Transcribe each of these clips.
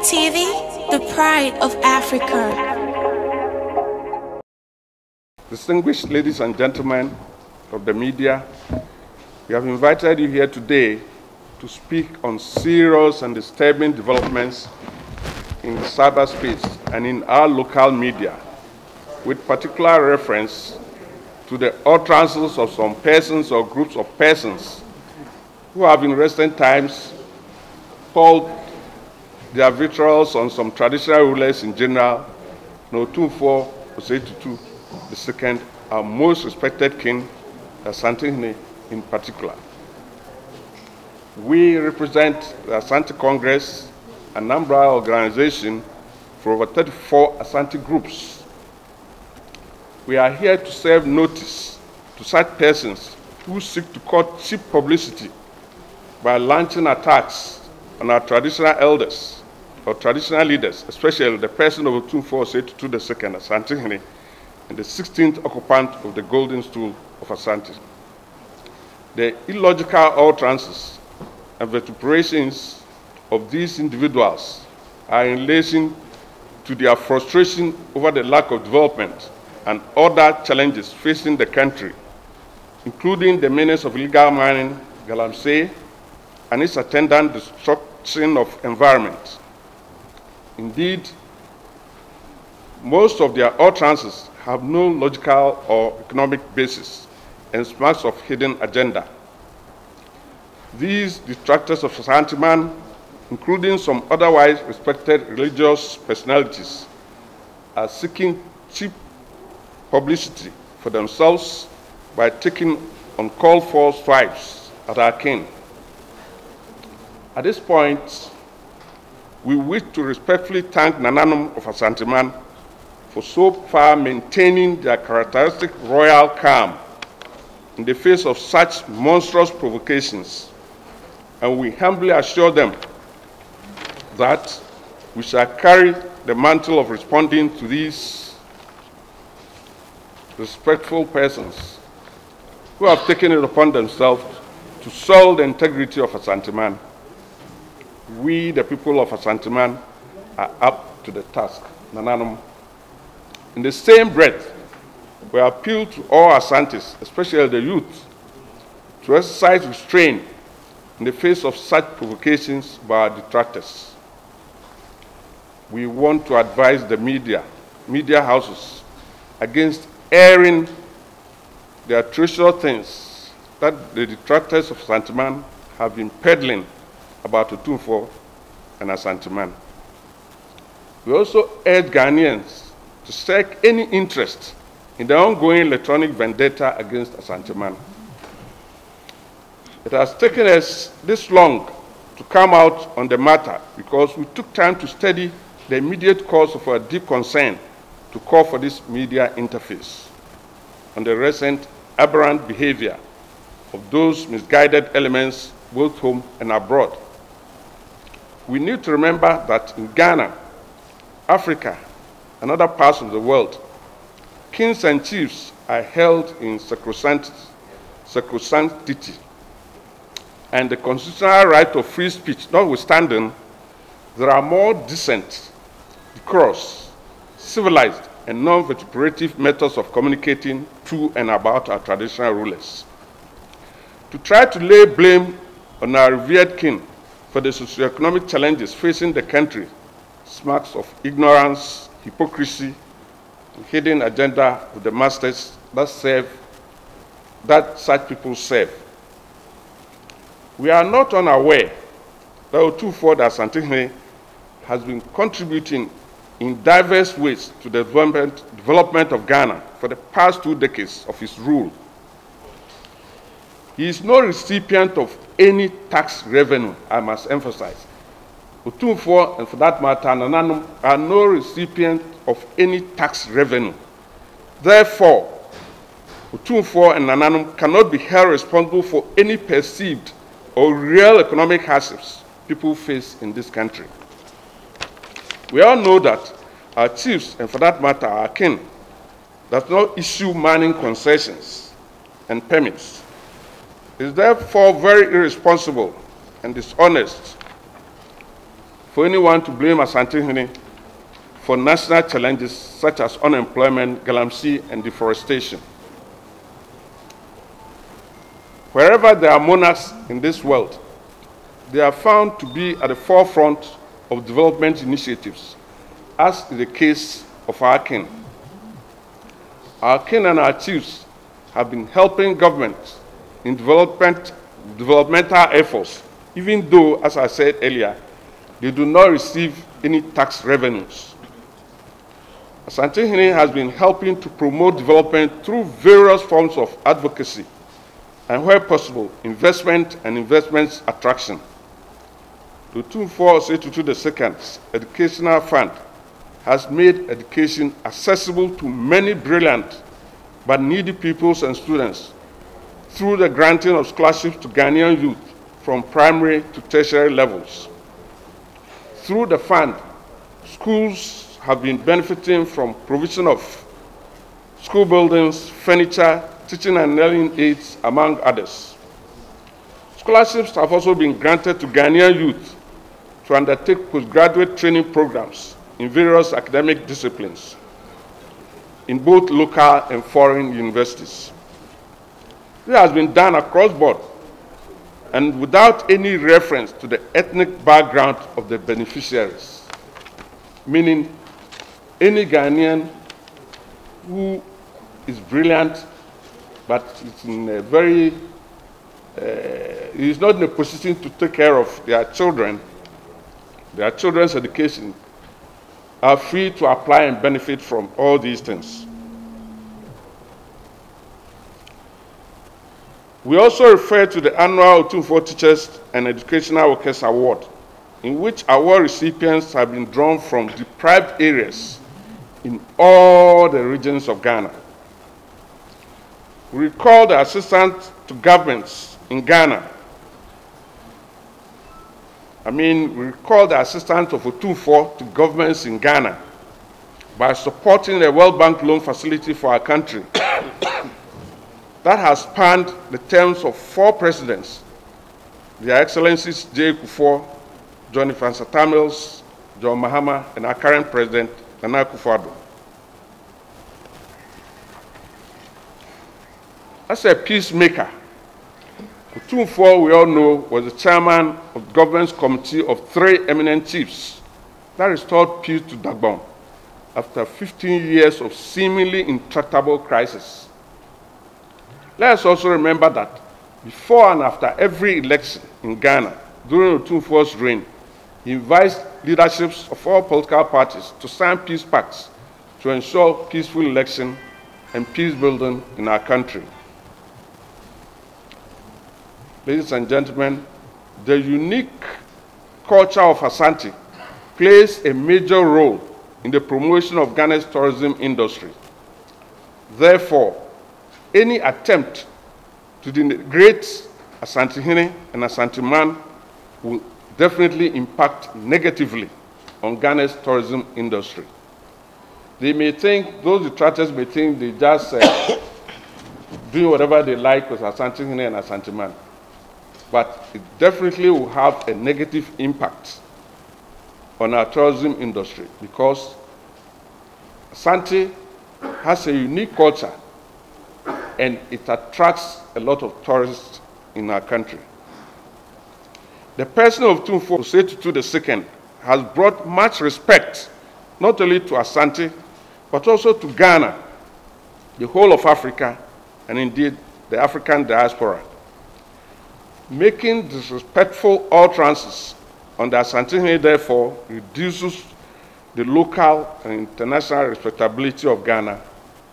TV, the pride of Africa. Distinguished ladies and gentlemen of the media, we have invited you here today to speak on serious and disturbing developments in cyberspace and in our local media, with particular reference to the utterances of some persons or groups of persons who have in recent times called their vitriol on some traditional rulers in general, Otumfuo Osei-Tutu II, our most respected king, Asantehene in particular. We represent the Asante Congress, an umbrella organization for over 34 Asante groups. We are here to serve notice to such persons who seek to court cheap publicity by launching attacks on our traditional elders or traditional leaders, especially the person of Otumfuo Osei-Tutu II, Asantehene, and the 16th occupant of the golden stool of Asante. The illogical utterances and vituperations of these individuals are in relation to their frustration over the lack of development and other challenges facing the country, including the menace of illegal mining, galamsey, and its attendant destruction of environment. Indeed, most of their utterances have no logical or economic basis and smacks of hidden agenda. These detractors of Asanteman, including some otherwise respected religious personalities, are seeking cheap publicity for themselves by taking uncalled for stripes at our king. At this point, we wish to respectfully thank Nananum of Asanteman for so far maintaining their characteristic royal calm in the face of such monstrous provocations, and we humbly assure them that we shall carry the mantle of responding to these respectful persons who have taken it upon themselves to soil the integrity of Asanteman. We, the people of Asanteman, are up to the task. Nananum. In the same breath, we appeal to all Asantes, especially the youth, to exercise restraint in the face of such provocations by our detractors. We want to advise the media houses against airing the atrocious things that the detractors of Asanteman have been peddling about Otumfuo and Asanteman. We also urge Ghanaians to strike any interest in the ongoing electronic vendetta against Asanteman. It has taken us this long to come out on the matter because we took time to study the immediate cause of our deep concern to call for this media interface on the recent aberrant behavior of those misguided elements both home and abroad. We need to remember that in Ghana, Africa, and other parts of the world, kings and chiefs are held in sacrosanctity, and the constitutional right of free speech notwithstanding, there are more decent, decorous, civilized, and non-vituperative methods of communicating to and about our traditional rulers. To try to lay blame on our revered king for the socioeconomic challenges facing the country smacks of ignorance, hypocrisy, and hidden agenda of the masters that such people serve. We are not unaware that Otumfuo Asantehene has been contributing in diverse ways to the development of Ghana for the past 2 decades of his rule. He is no recipient of any tax revenue, I must emphasize. Otumfuo, and for that matter, Nananum, are no recipient of any tax revenue. Therefore, Otumfuo and Nananum cannot be held responsible for any perceived or real economic hardships people face in this country. We all know that our chiefs, and for that matter, our king, does not issue mining concessions and permits. It is therefore very irresponsible and dishonest for anyone to blame Asantehene for national challenges such as unemployment, galamsey, and deforestation. Wherever there are monarchs in this world, they are found to be at the forefront of development initiatives, as is the case of our king. Our king and our chiefs have been helping governments in developmental efforts, even though, as I said earlier, they do not receive any tax revenues. Asantehene has been helping to promote development through various forms of advocacy and, where possible, investment and investments attraction. The Otumfuo Osei II's Educational Fund has made education accessible to many brilliant but needy pupils and students through the granting of scholarships to Ghanaian youth from primary to tertiary levels. Through the fund, schools have been benefiting from provision of school buildings, furniture, teaching and learning aids, among others. Scholarships have also been granted to Ghanaian youth to undertake postgraduate training programs in various academic disciplines in both local and foreign universities. This has been done across board and without any reference to the ethnic background of the beneficiaries, meaning any Ghanaian who is brilliant but is in a very, is not in a position to take care of their children's education, are free to apply and benefit from all these things. We also refer to the annual Otumfuo Teachers and Educational Workers Award, in which award recipients have been drawn from deprived areas in all the regions of Ghana. We recall the assistance to governments in Ghana. We recall the assistance of Otumfuo to governments in Ghana by supporting the World Bank loan facility for our country that has spanned the terms of 4 presidents, Their Excellencies J. Kufuor, John Francis Tamils, John Mahama, and our current president, Nana Akufo-Addo. As a peacemaker, Otumfuo, we all know, was the chairman of the government's committee of 3 eminent chiefs that restored peace to Dagbon after 15 years of seemingly intractable crisis. Let us also remember that before and after every election in Ghana during Otumfuo's reign, he invites leaderships of all political parties to sign peace pacts to ensure peaceful election and peace building in our country. Ladies and gentlemen, the unique culture of Asante plays a major role in the promotion of Ghana's tourism industry. Therefore, any attempt to denigrate Asantehene and Asanteman will definitely impact negatively on Ghana's tourism industry. They may think, those detractors may think they just doing whatever they like with Asantehene and Asanteman. But it definitely will have a negative impact on our tourism industry because Asante has a unique culture and it attracts a lot of tourists in our country. The person of Otumfuo Osei II has brought much respect not only to Asante but also to Ghana, the whole of Africa, and indeed the African diaspora. Making disrespectful utterances on the Asantehene, therefore, reduces the local and international respectability of Ghana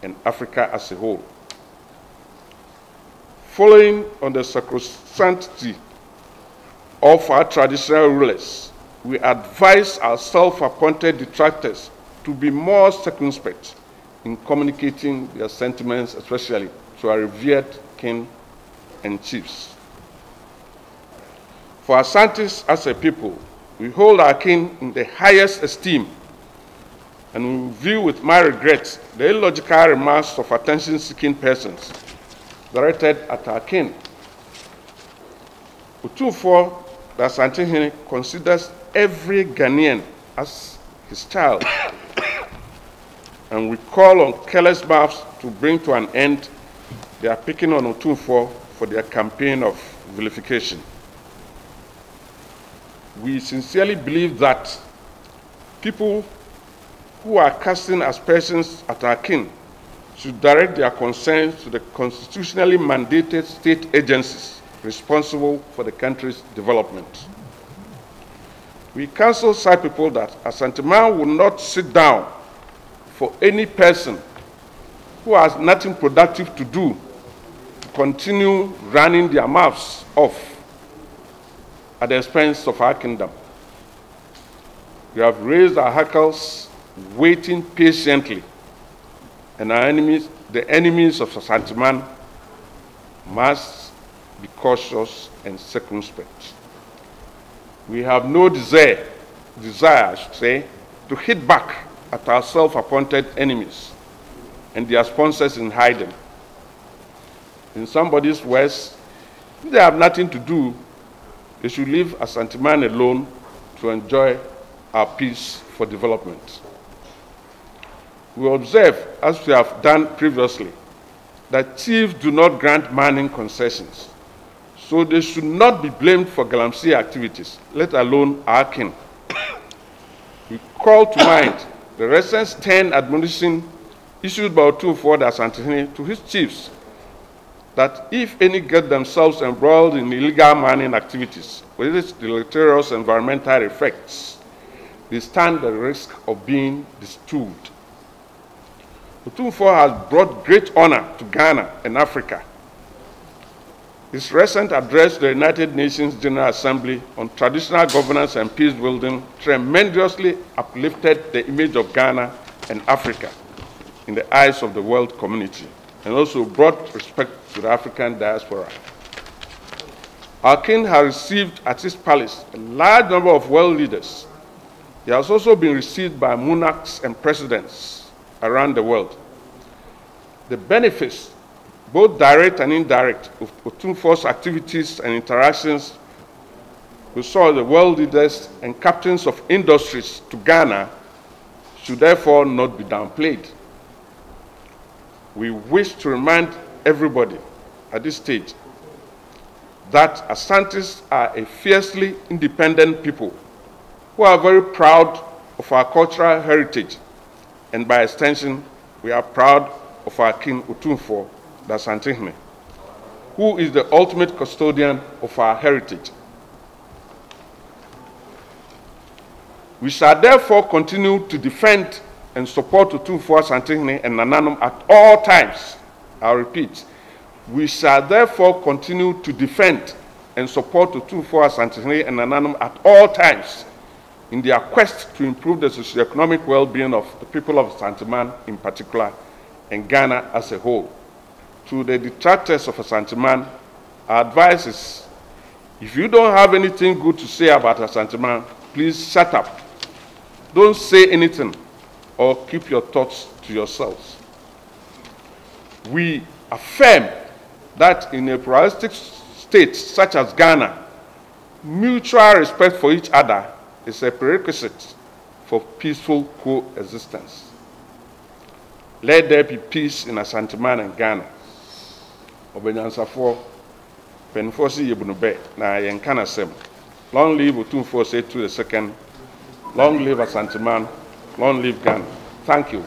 and Africa as a whole. Following on the sacrosanctity of our traditional rulers, we advise our self-appointed detractors to be more circumspect in communicating their sentiments, especially to our revered king and chiefs. For Asantes as a people, we hold our king in the highest esteem, and we view with my regret the illogical remarks of attention-seeking persons directed at our king. Otumfuo, the Asantehene, considers every Ghanaian as his child. And we call on careless mouths to bring to an end their picking on Otumfuo for their campaign of vilification. We sincerely believe that people who are casting aspersions at our king should direct their concerns to the constitutionally mandated state agencies responsible for the country's development. We counsel such people that Asanteman will not sit down for any person who has nothing productive to do to continue running their mouths off at the expense of our kingdom. We have raised our hackles, waiting patiently, and our enemies, the enemies of Asanteman, must be cautious and circumspect. We have no desire, I should say, to hit back at our self-appointed enemies and their sponsors in hiding. In somebody's words, if they have nothing to do, they should leave Asanteman alone to enjoy our peace for development. We observe, as we have done previously, that chiefs do not grant mining concessions, so they should not be blamed for galamsey activities, let alone our king. We call to mind the recent stern admonition issued by Otumfuo Asantehene to his chiefs that if any get themselves embroiled in illegal mining activities with its deleterious environmental effects, they stand the risk of being disturbed. Otumfuo has brought great honor to Ghana and Africa. His recent address to the United Nations General Assembly on traditional governance and peace building tremendously uplifted the image of Ghana and Africa in the eyes of the world community, and also brought respect to the African diaspora. Our king has received at his palace a large number of world leaders. He has also been received by monarchs and presidents around the world. The benefits, both direct and indirect, of Otumfuo's activities and interactions with some of the world leaders and captains of industries to Ghana should therefore not be downplayed. We wish to remind everybody at this stage that Asantes are a fiercely independent people who are very proud of our cultural heritage, and by extension, we are proud of our King Otumfuo Asantehene, who is the ultimate custodian of our heritage. We shall therefore continue to defend and support Otumfuo Asantehene and Nananom at all times. I repeat, we shall therefore continue to defend and support Otumfuo Asantehene and Nananom at all times in their quest to improve the socioeconomic well-being of the people of Asanteman in particular and Ghana as a whole. To the detractors of Asanteman, our advice is, if you don't have anything good to say about Asanteman, please shut up. Don't say anything or keep your thoughts to yourselves. We affirm that in a pluralistic state such as Ghana, mutual respect for each other is a prerequisite for peaceful coexistence. Let there be peace in Asanteman and Ghana. Obenyansafo, penfosi yebunube na yenkana sem. Long live Otumfuo II. Long live Asanteman. Long live Ghana. Thank you.